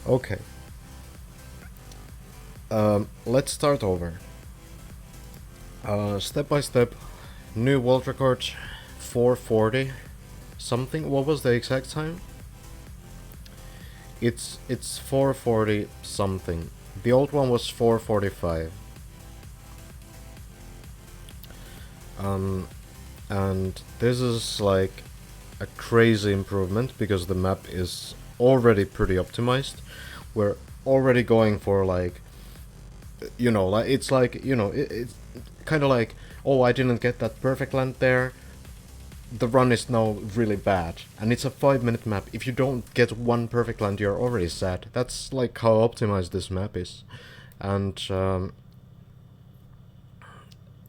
Okay. Let's start over. Step by step. New world record. 440 something. What was the exact time? It's 440 something. The old one was 445. And this is like a crazy improvement because the map is already pretty optimized. We're already going for like, like it's like, it's kind of like, oh, I didn't get that perfect land there. The run is now really bad, and it's a 5-minute map. If you don't get one perfect land, you're already sad. That's like how optimized this map is, and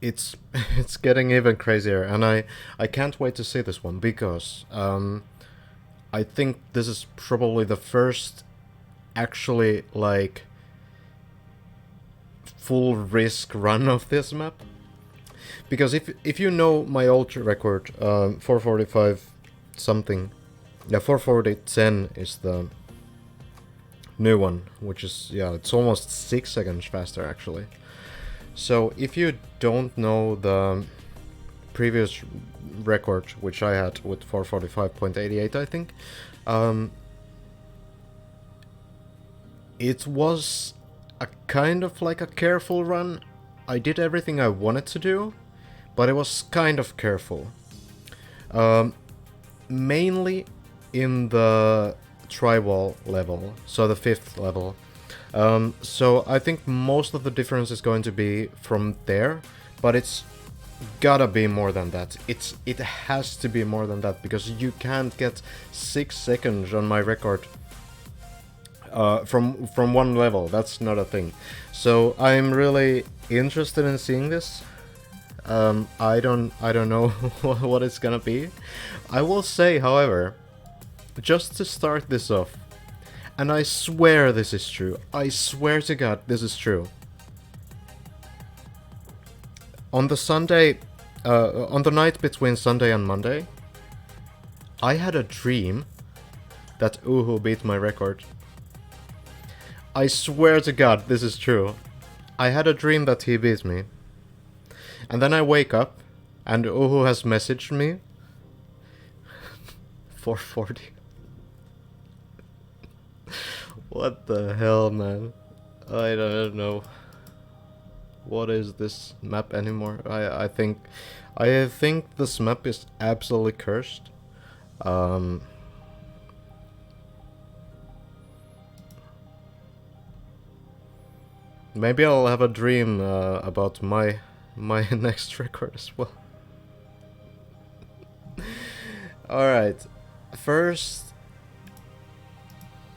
it's it's getting even crazier. And I can't wait to see this one because I think this is probably the first actually like full risk run of this map. Because if you know my old record, 445 something, yeah, 44010 is the new one, which is, yeah, it's almost 6 seconds faster actually. So if you don't know the previous record, which I had with 445.88, I think, it was a kind of like a careful run. I did everything I wanted to do, but it was kind of careful. Mainly in the tri-wall level, so the 5th level. So I think most of the difference is going to be from there, but it's gotta be more than that. It has to be more than that, because you can't get 6 seconds on my record from one level. That's not a thing. So I'm really interested in seeing this. I don't know what it's gonna be. I will say, however, just to start this off, and I swear this is true. I swear to God this is true. On the Sunday, on the night between Sunday and Monday, I had a dream that Ouhou beat my record. I swear to God this is true. I had a dream that he beat me. And then I wake up, and Ouhou has messaged me. 440. What the hell, man? I don't know. What is this map anymore? I think this map is absolutely cursed. Maybe I'll have a dream about my next record as well. Alright, first,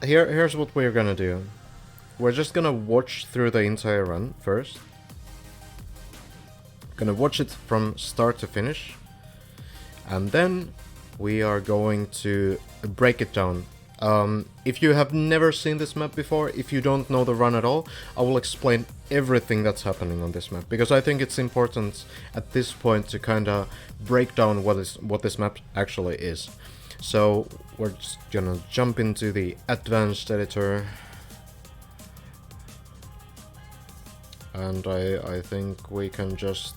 here's what we're gonna do. We're just gonna watch through the entire run first. Gonna watch it from start to finish. And then we are going to break it down. If you have never seen this map before, if you don't know the run at all, I will explain everything that's happening on this map, because I think it's important at this point to kinda break down what this map actually is. So we're just gonna jump into the advanced editor, and I think we can just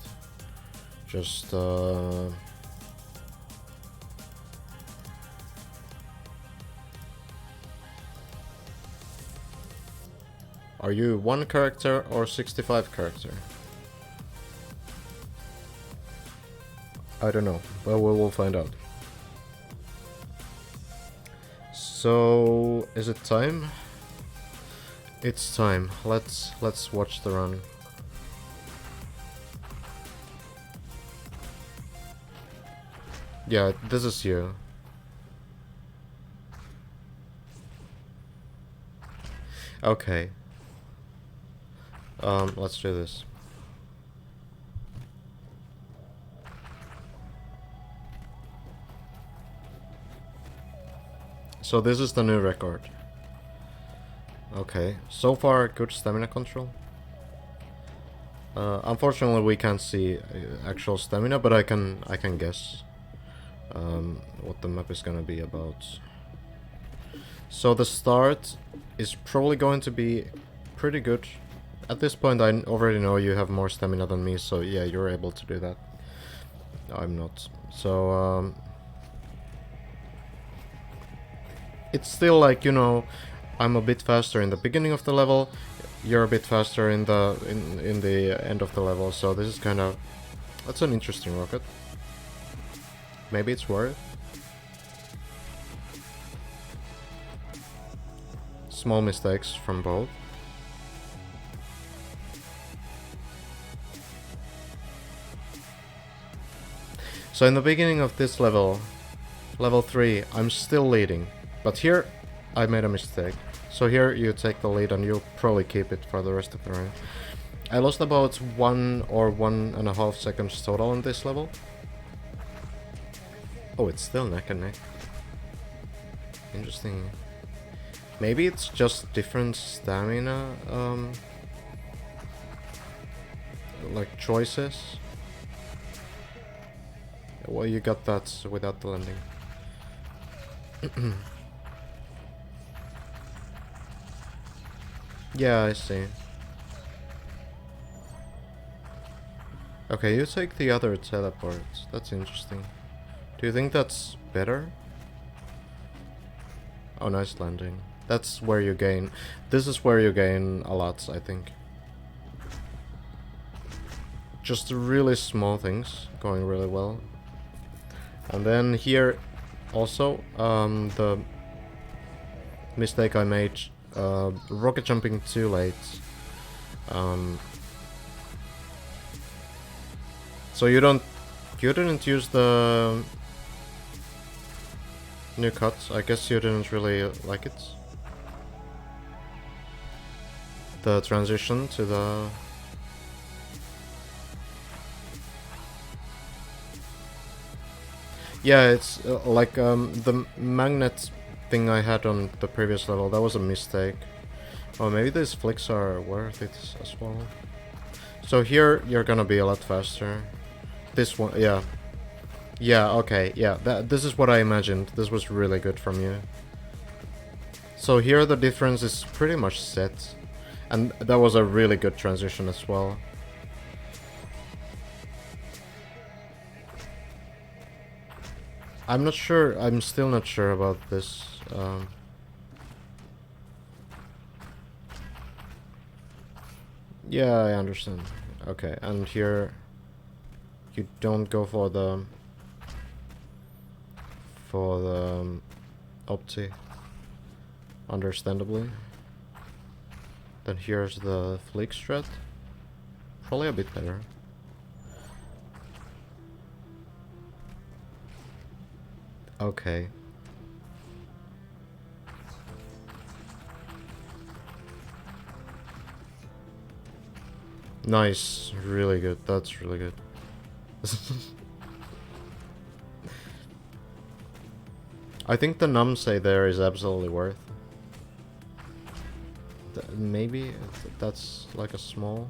are you 1 character or 65 character? I don't know, but we will find out. So, is it time? It's time. Let's watch the run. Yeah, this is you. Okay. Let's do this. So this is the new record. Okay, so far good stamina control. Unfortunately we can't see actual stamina, but I can guess what the map is gonna be about. So the start is probably going to be pretty good. At this point, I already know you have more stamina than me, so yeah, you're able to do that. I'm not. So, it's still like, you know, I'm a bit faster in the beginning of the level, you're a bit faster in the in the end of the level, so this is kind of... That's an interesting rocket. Maybe it's worth. Small mistakes from both. So in the beginning of this level, level 3, I'm still leading. But here, I made a mistake. So here you take the lead and you'll probably keep it for the rest of the run. I lost about 1 or 1.5 seconds total in this level. Oh, it's still neck and neck. Interesting. Maybe it's just different stamina, like choices. Well, you got that without the landing. Yeah, I see. Okay, you take the other teleports. That's interesting. Do you think that's better? Oh, nice landing. That's where you gain. This is where you gain a lot, I think. Just really small things going really well. And then here also, the mistake I made, rocket jumping too late. So you didn't use the new cuts. I guess you didn't really like it. The transition to the... Yeah, it's like the magnet thing I had on the previous level, that was a mistake. Oh, maybe these flicks are worth it as well. So here you're gonna be a lot faster. This one, yeah. Yeah, okay, yeah, this is what I imagined. This was really good from you. So here the difference is pretty much set. And that was a really good transition as well. I'm not sure, I'm still not sure about this. Yeah, I understand. Okay, and here you don't go for the opti, understandably. Then here's the flick strat, probably a bit better. Okay. Nice, really good. That's really good. I think the numsay there is absolutely worth. Maybe that's like a small.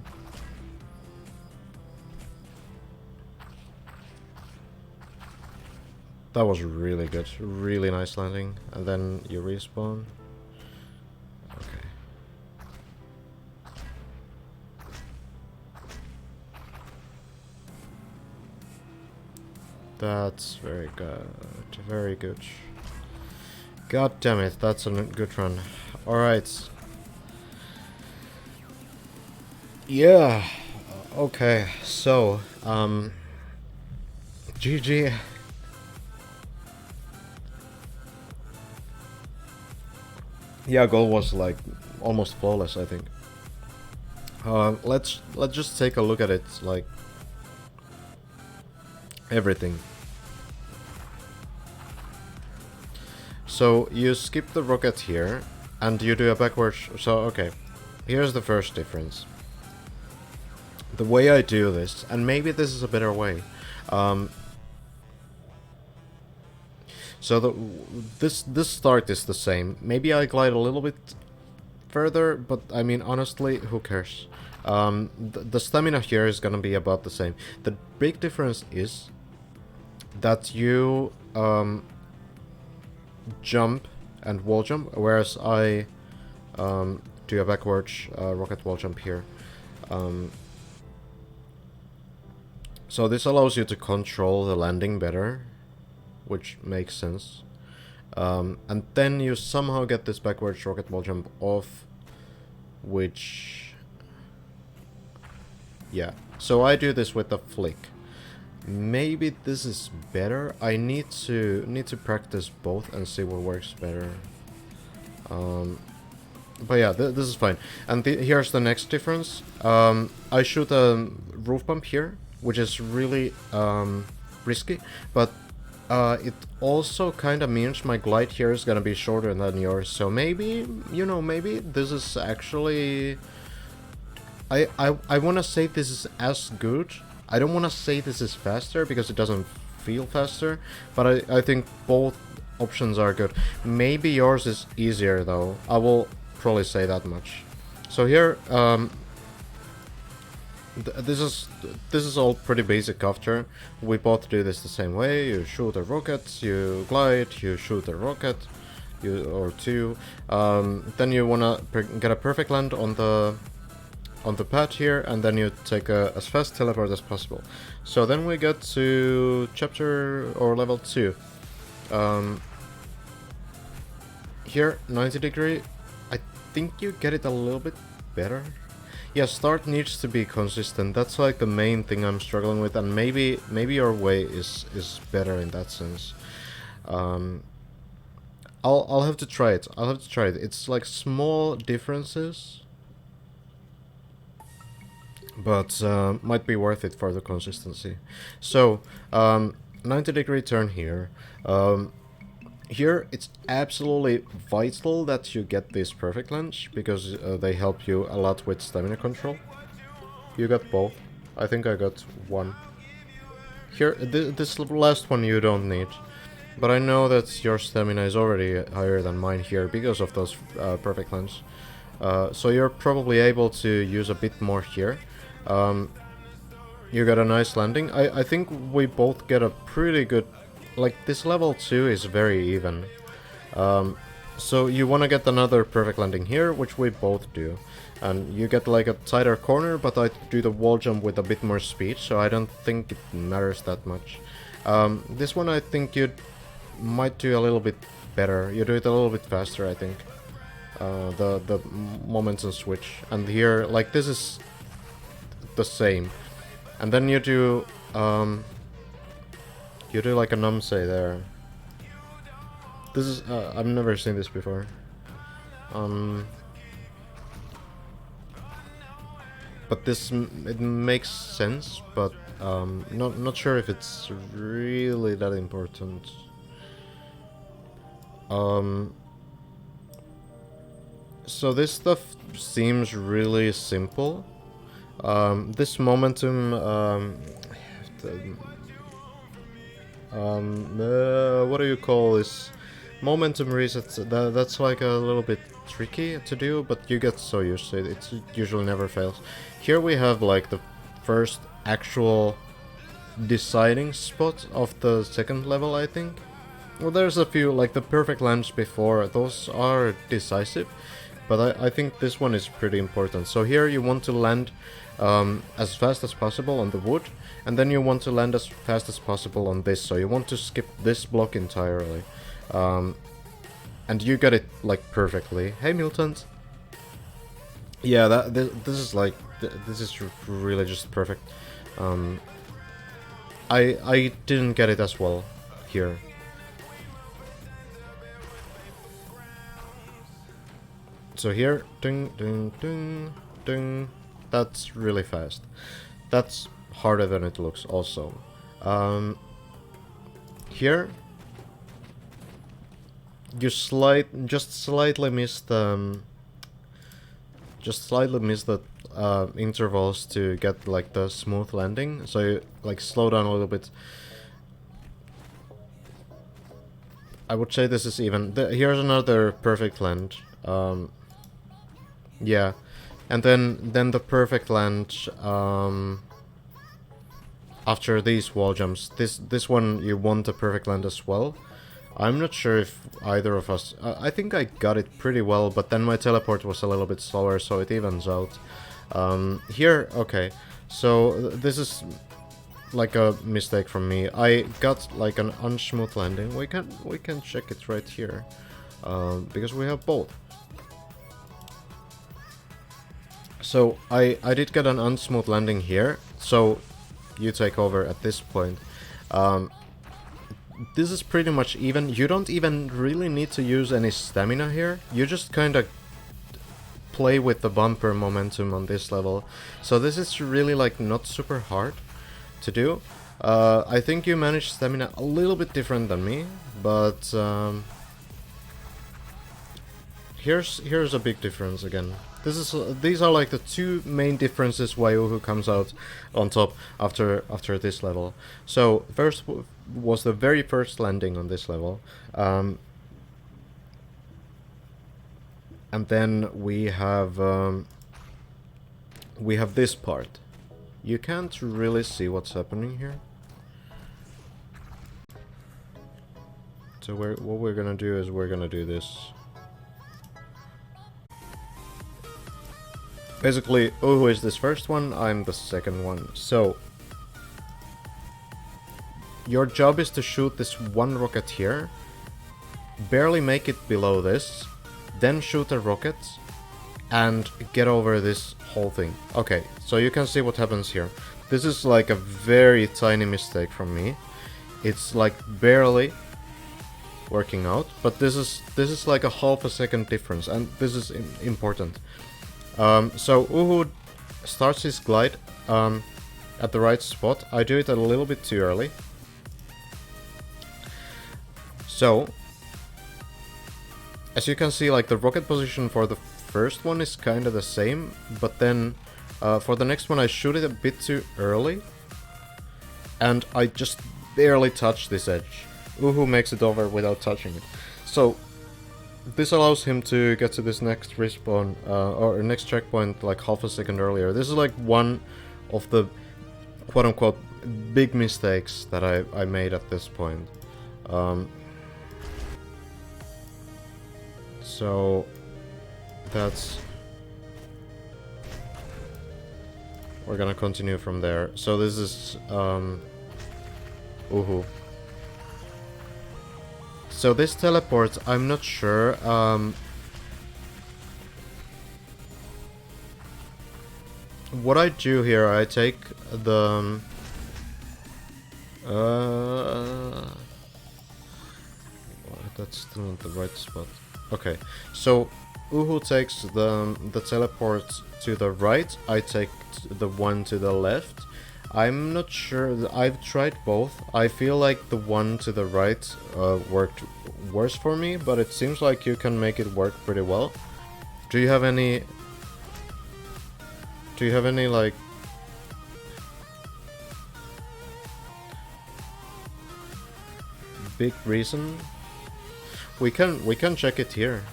That was really good, really nice landing, and then you respawn. Okay. That's very good, very good. God damn it, that's a good run. Alright. Yeah, okay, so, GG. Yeah, goal was like almost flawless, I think. Let's just take a look at it, like everything. So you skip the rocket here, and you do a backwards. So okay, here's the first difference. The way I do this, and maybe this is a better way. So this start is the same. Maybe I glide a little bit further, but I mean honestly, who cares? The stamina here is gonna be about the same. The big difference is that you jump and wall jump, whereas I do a backwards rocket wall jump here. So this allows you to control the landing better, which makes sense. And then you somehow get this backwards rocket wall jump off, which... yeah. So I do this with a flick. Maybe this is better. I need to practice both and see what works better. But yeah, this is fine. And here's the next difference. I shoot a roof bump here, which is really risky, but it also kind of means my glide here is gonna be shorter than yours. So maybe, you know, maybe this is actually... I want to say this is as good. I don't want to say this is faster because it doesn't feel faster, but I think both options are good. Maybe yours is easier though. I will probably say that much. So here, this is all pretty basic after. We both do this the same way. You shoot a rocket, you glide, you shoot a rocket, or two. Then you wanna get a perfect land on the pad here, and then you take as fast teleport as possible. So then we get to chapter or level 2. Here, 90 degree. I think you get it a little bit better. Yeah, start needs to be consistent. That's like the main thing I'm struggling with, and maybe your way is better in that sense. I'll have to try it. It's like small differences, but might be worth it for the consistency. So 90 degree turn here. Here it's absolutely vital that you get this perfect lunge, because they help you a lot with stamina control. You got both. I think I got one. Here, this last one you don't need, but I know that your stamina is already higher than mine here because of those perfect lunge. So you're probably able to use a bit more here. You got a nice landing. I think we both get a pretty good... like, this level 2 is very even. So you want to get another perfect landing here, which we both do. And you get like a tighter corner, but I do the wall jump with a bit more speed, so I don't think it matters that much. This one I think you might do a little bit better. You do it a little bit faster, I think. The momentum switch. And here, like, this is the same. And then you do like a numsay there. This is I've never seen this before. But this it makes sense, but not sure if it's really that important. So this stuff seems really simple. This momentum, what do you call this? Momentum resets, that's like a little bit tricky to do, but you get so used to it, it usually never fails. Here we have like the first actual deciding spot of the second level, I think. Well, there's a few, like the perfect lands before, those are decisive, but I think this one is pretty important. So here you want to land as fast as possible on the wood, and then you want to land as fast as possible on this, so you want to skip this block entirely. And you get it like perfectly. Hey mutant! Yeah, this is like, this is really just perfect. I didn't get it as well here. So here, ding, ding, ding, ding. That's really fast. That's harder than it looks also. Here, you just slightly miss the intervals to get like the smooth landing. So you like slow down a little bit. I would say this is even. Here's another perfect land. Yeah, and then the perfect land after these wall jumps. This one you want a perfect land as well. I'm not sure if either of us... I think I got it pretty well, but then my teleport was a little bit slower, so it evens out. Here, okay. So this is like a mistake from me. I got like an unsmooth landing. We can check it right here, because we have both. So I did get an unsmooth landing here. So you take over at this point. This is pretty much even. You don't even really need to use any stamina here. You just kind of play with the bumper momentum on this level. So this is really like not super hard to do. I think you manage stamina a little bit different than me, but here's a big difference again. These are like the two main differences why Ouhou comes out on top after this level. So first was the very first landing on this level, and then we have this part. You can't really see what's happening here. So what we're gonna do is we're gonna do this. Basically, Ouhou is this first one, I'm the second one. So your job is to shoot this one rocket here, barely make it below this, then shoot a rocket, and get over this whole thing. Okay, so you can see what happens here. This is like a very tiny mistake from me. It's like barely working out, but this is like a half a second difference, and this is important. So Ouhou starts his glide at the right spot. I do it a little bit too early. So, as you can see, like the rocket position for the first one is kind of the same, but then for the next one I shoot it a bit too early, and I just barely touch this edge. Ouhou makes it over without touching it. So this allows him to get to this next respawn, or next checkpoint like half a second earlier. This is like one of the quote-unquote big mistakes that I made at this point. So that's... we're gonna continue from there. So this is Ouhou. So this teleport, I'm not sure. What I do here, I take the... that's still not the right spot. Okay, so Ouhou takes the teleport to the right, I take the one to the left. I'm not sure, I've tried both. I feel like the one to the right worked worse for me, but it seems like you can make it work pretty well. Do you have any like big reason? We can check it here.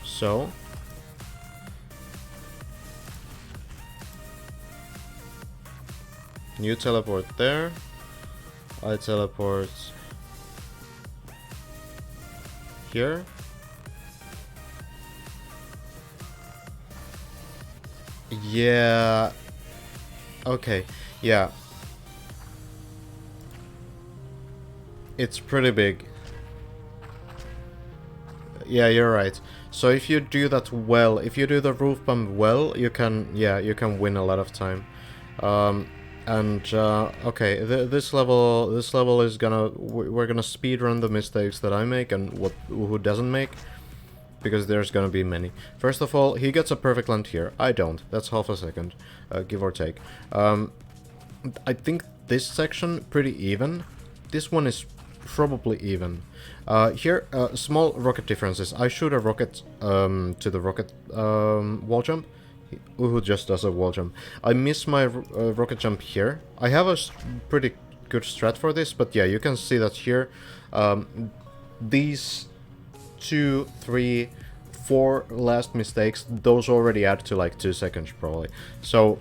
So you teleport there, I teleport here. Yeah. Okay. Yeah. It's pretty big. Yeah, you're right. So if you do that well, if you do the roof bump well, you can, yeah, you can win a lot of time. Okay, this level is we're gonna speedrun the mistakes that I make and what Ouhou doesn't make, because there's gonna be many. First of all, he gets a perfect land here. I don't. That's half a second, give or take. I think this section pretty even. This one is probably even. Here, small rocket differences. I shoot a rocket to the rocket wall jump. Ouhou just does a wall jump. I miss my rocket jump here. I have a pretty good strat for this, but yeah, you can see that here. These 2, 3, 4 last mistakes, those already add to like 2 seconds probably. So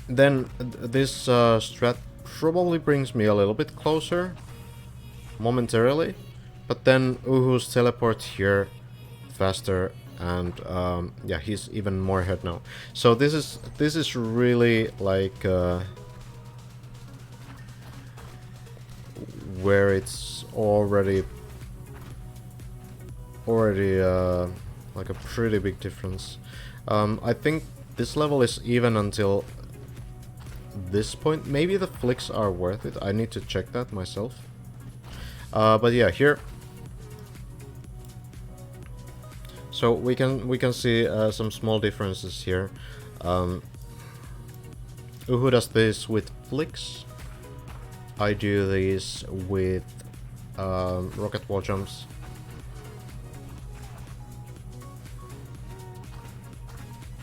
Then this strat probably brings me a little bit closer momentarily, but then Ouhou's teleport here faster, and yeah, he's even more ahead now. So this is really like where it's already like a pretty big difference. I think this level is even until this point. Maybe the flicks are worth it. I need to check that myself. But yeah, here. So we can see some small differences here. Ouhou does this with flicks. I do these with rocket wall jumps.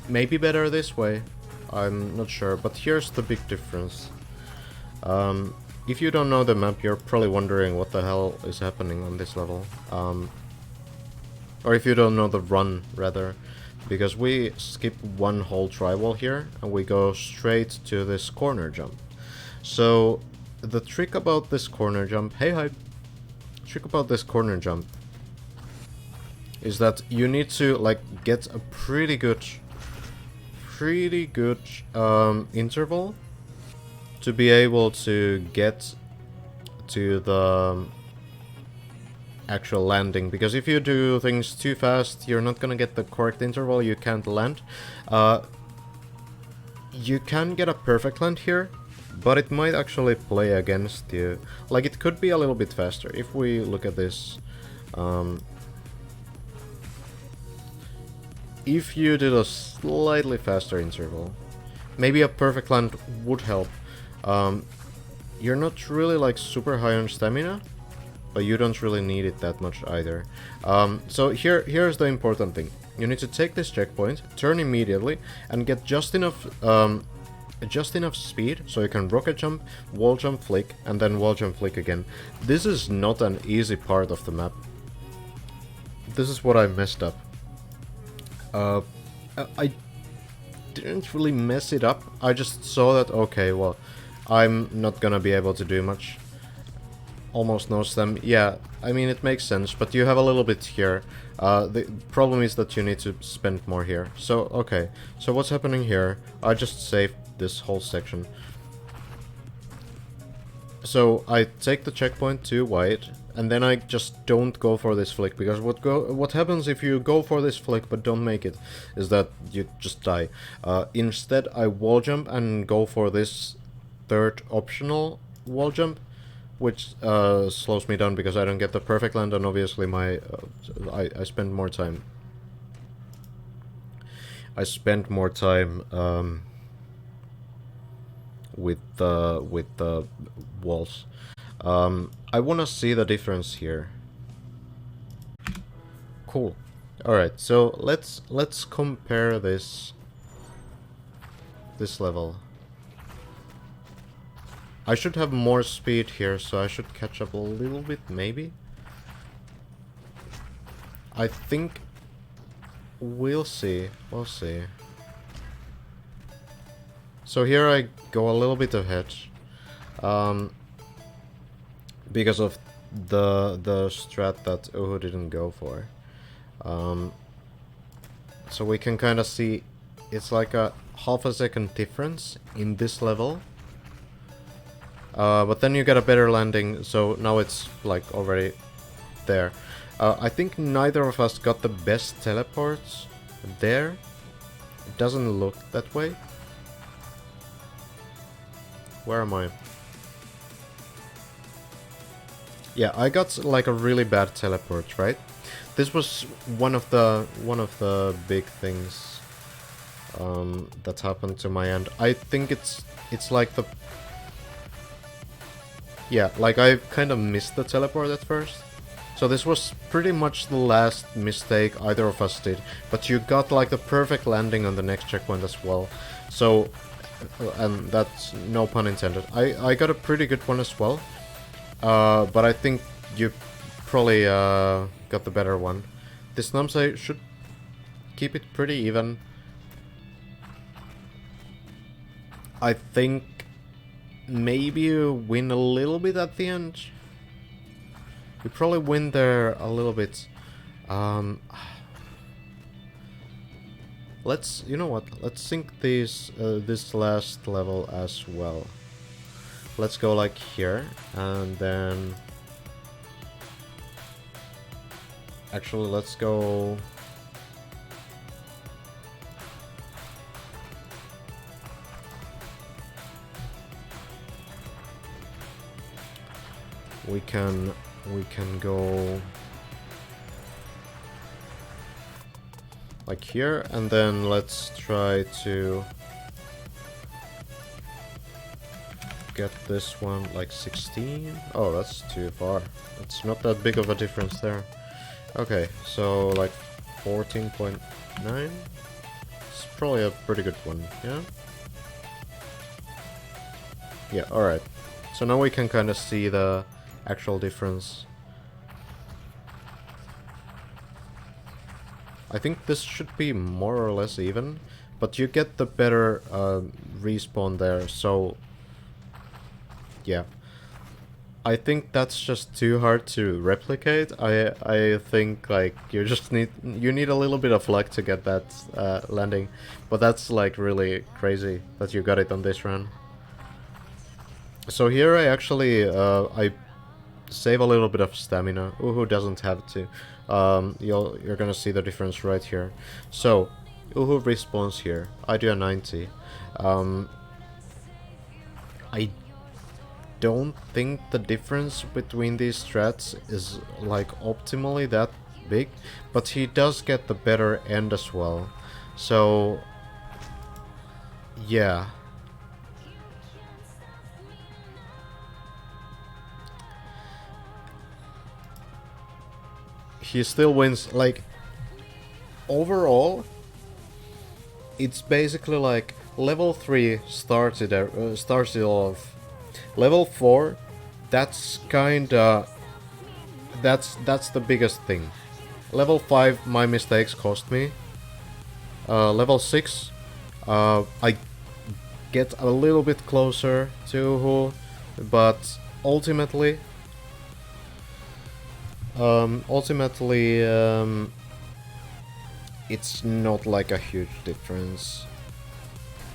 Maybe better this way. I'm not sure, but here's the big difference. If you don't know the map, you're probably wondering what the hell is happening on this level. Or if you don't know the run, rather. Because we skip one whole tri-wall here, and we go straight to this corner jump. So, the trick about this corner jump... Hey, hi! Trick about this corner jump is that you need to, like, get a pretty good interval to be able to get to the actual landing, because if you do things too fast, you're not gonna get the correct interval, you can't land. You can get a perfect land here, but it might actually play against you. Like, it could be a little bit faster. If we look at this, if you did a slightly faster interval, maybe a perfect land would help. You're not really like super high on stamina, but you don't really need it that much either. So here's the important thing. You need to take this checkpoint, turn immediately, and get just enough speed so you can rocket jump, wall jump, flick, and then wall jump, flick again. This is not an easy part of the map. This is what I messed up. I didn't really mess it up. I just saw that, okay, well, I'm not gonna be able to do much. Almost no stem. Yeah, I mean, it makes sense, but you have a little bit here. The problem is that you need to spend more here. So, okay. So what's happening here? I just saved this whole section. So I take the checkpoint too wide, and then I just don't go for this flick, because what happens if you go for this flick but don't make it is that you just die. Instead, I wall jump and go for this third optional wall jump, which slows me down because I don't get the perfect land, and obviously my I spend more time. I spend more time with the walls. I want to see the difference here. Cool. All right, so let's compare this level. I should have more speed here, so I should catch up a little bit, maybe. I think we'll see. We'll see. So here I go a little bit ahead, because of the strat that Ouhou didn't go for. So we can kind of see it's like a half a second difference in this level. But then you get a better landing, so now it's like already there. I think neither of us got the best teleports there. It doesn't look that way. Where am I? Yeah, I got like a really bad teleport, right? This was one of the big things that happened to my end. I think it's like the... Yeah, like I kind of missed the teleport at first. So this was pretty much the last mistake either of us did. But you got like the perfect landing on the next checkpoint as well. So, and that's no pun intended. I got a pretty good one as well. But I think you probably got the better one. This Namsai should keep it pretty even. I think maybe you win a little bit at the end. You probably win there a little bit. Let's, you know what? Let's sync this last level as well. Let's go like here, and then actually let's go. We can go like here, and then let's try to get this one like 16. Oh, that's too far. It's not that big of a difference there. Okay, so like 14.9. It's probably a pretty good one, yeah? Yeah, alright. So now we can kind of see the actual difference. I think this should be more or less even, but you get the better respawn there, so yeah. I think that's just too hard to replicate. I think like you need a little bit of luck to get that landing, but that's like really crazy that you got it on this run. So here I actually I save a little bit of stamina. Ouhou doesn't have to. You're gonna see the difference right here. So Ouhou respawns here. I do a 90. I don't think the difference between these strats is like optimally that big, but he does get the better end as well. So yeah. He still wins. Like overall it's basically like level 3 starts it off. Level 4, that's kinda... That's the biggest thing. Level 5, my mistakes cost me. Level 6, I get a little bit closer to Ouhou, but ultimately... it's not like a huge difference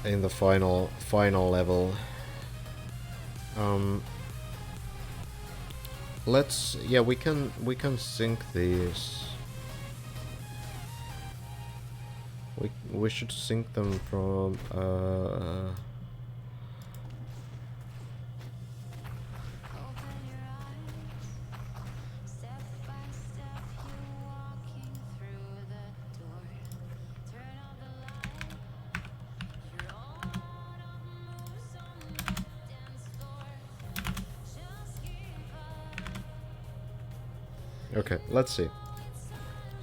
in the final level. Let's, yeah, we can sync these. We should sync them from okay, let's see.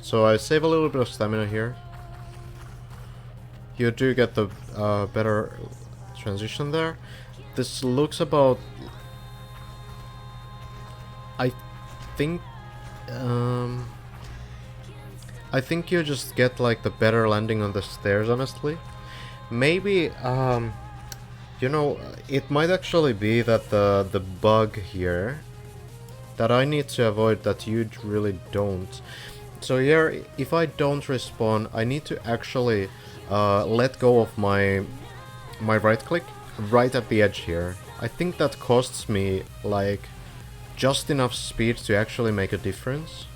So I save a little bit of stamina here. You do get the better transition there. This looks about... I think you just get like the better landing on the stairs, honestly. Maybe you know, it might actually be that the bug here that I need to avoid that you really don't. So here, if I don't respawn, I need to actually let go of my right click right at the edge here. I think that costs me like just enough speed to actually make a difference.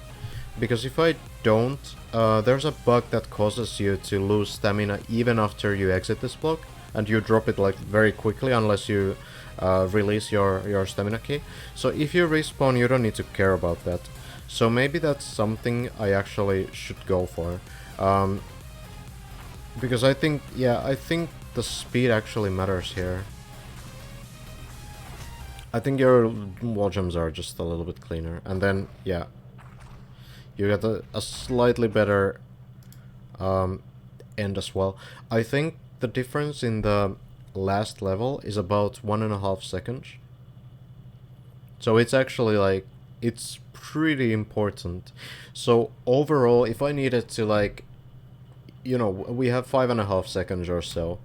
Because if I don't, there's a bug that causes you to lose stamina even after you exit this block, and you drop it like very quickly unless you release your stamina key. So if you respawn, you don't need to care about that. So maybe that's something I actually should go for. Because I think, yeah, I think the speed actually matters here. I think your wall jumps are just a little bit cleaner. And then, yeah, you get a slightly better end as well. I think the difference in the last level is about 1.5 seconds. So it's actually like, it's pretty important. So overall, if I needed to like, you know, we have 5.5 seconds or so.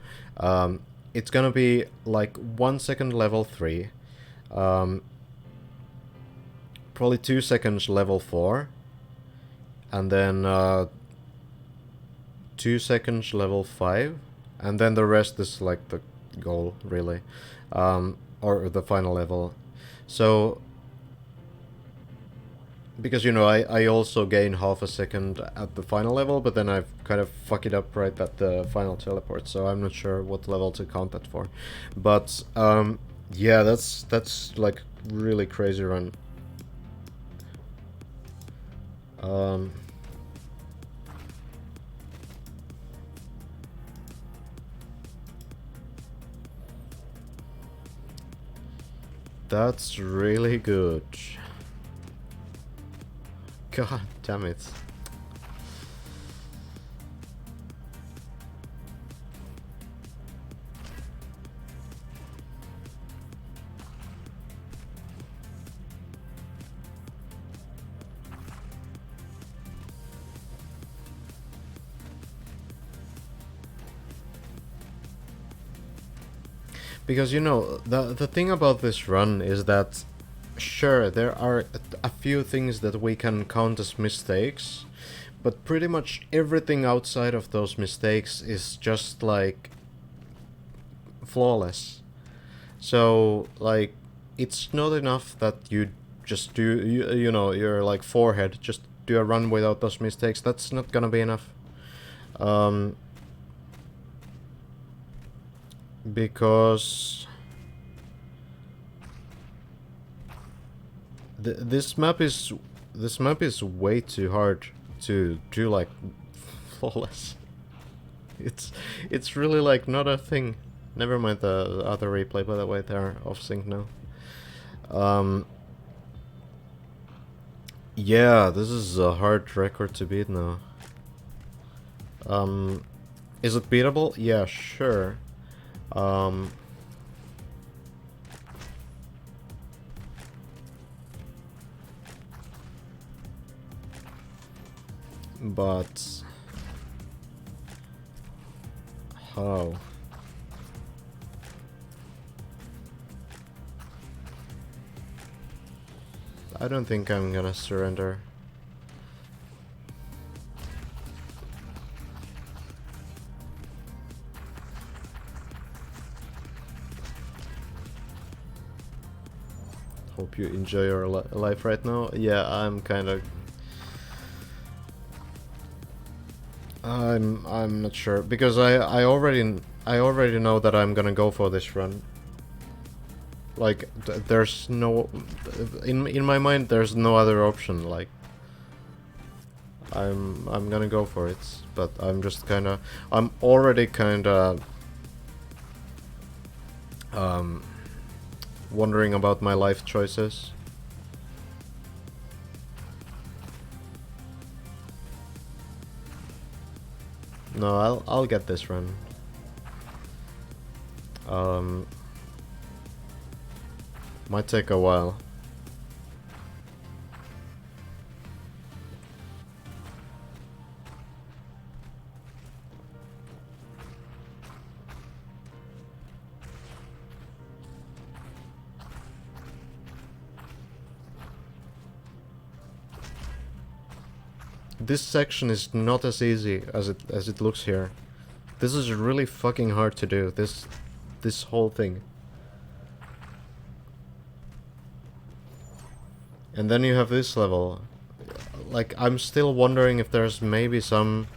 it's gonna be like 1 second level 3, probably 2 seconds level 4, and then 2 seconds level 5, and then the rest is like the goal, really, or the final level. So, because, you know, I also gain half a second at the final level, but then I've kind of fuck it up right at the final teleport, so I'm not sure what level to count that for. But, yeah, that's like really crazy run. That's really good. God damn it. Because, you know, the thing about this run is that, sure, there are a few things that we can count as mistakes, but pretty much everything outside of those mistakes is just, like, flawless. So, like, it's not enough that you just do, you know, your, like, forehead, just do a run without those mistakes. That's not gonna be enough. Because this map is way too hard to do, like, flawless. It's really, like, not a thing. Never mind the other replay, by the way, they're off sync now. Yeah, this is a hard record to beat now. Is it beatable? Yeah, sure. But how? I don't think I'm gonna surrender. Hope you enjoy your life right now. Yeah, I'm kind of. I'm not sure because I already know that I'm gonna go for this run. Like, there's no, in my mind there's no other option. Like, I'm gonna go for it, but I'm just I'm already wondering about my life choices. No, I'll get this run. Might take a while. This section is not as easy as it looks here. This is really fucking hard to do. This whole thing. And then you have this level. Like, I'm still wondering if there's maybe some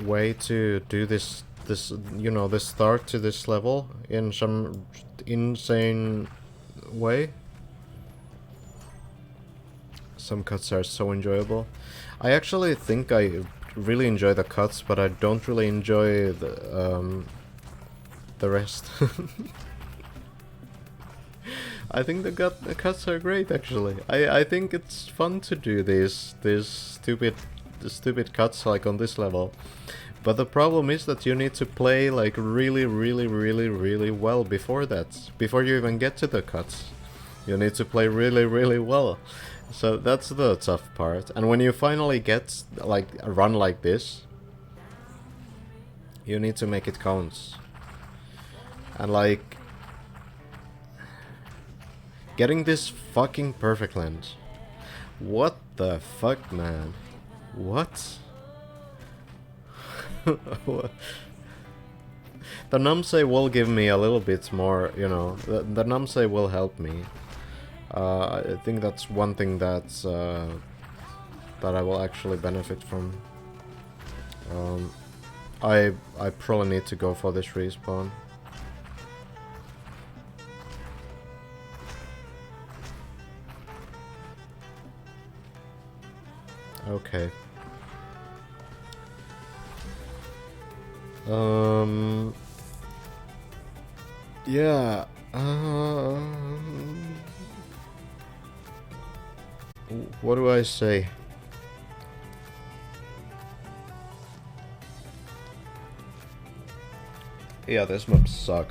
way to do this you know, the start to this level in some insane way. Some cuts are so enjoyable. I actually think I really enjoy the cuts, but I don't really enjoy the rest. I think the cuts are great, actually. I think it's fun to do these stupid cuts like on this level. But the problem is that you need to play like really well before that. Before you even get to the cuts. You need to play really well. So that's the tough part. And when you finally get like a run like this, you need to make it count. And like... getting this fucking perfect lens. What the fuck, man? What? What? The Numsay will give me a little bit more, you know, the Numsay will help me. I think that's one thing that's, that I will actually benefit from. I probably need to go for this respawn. Okay. Yeah. What do I say? Yeah, this map sucks.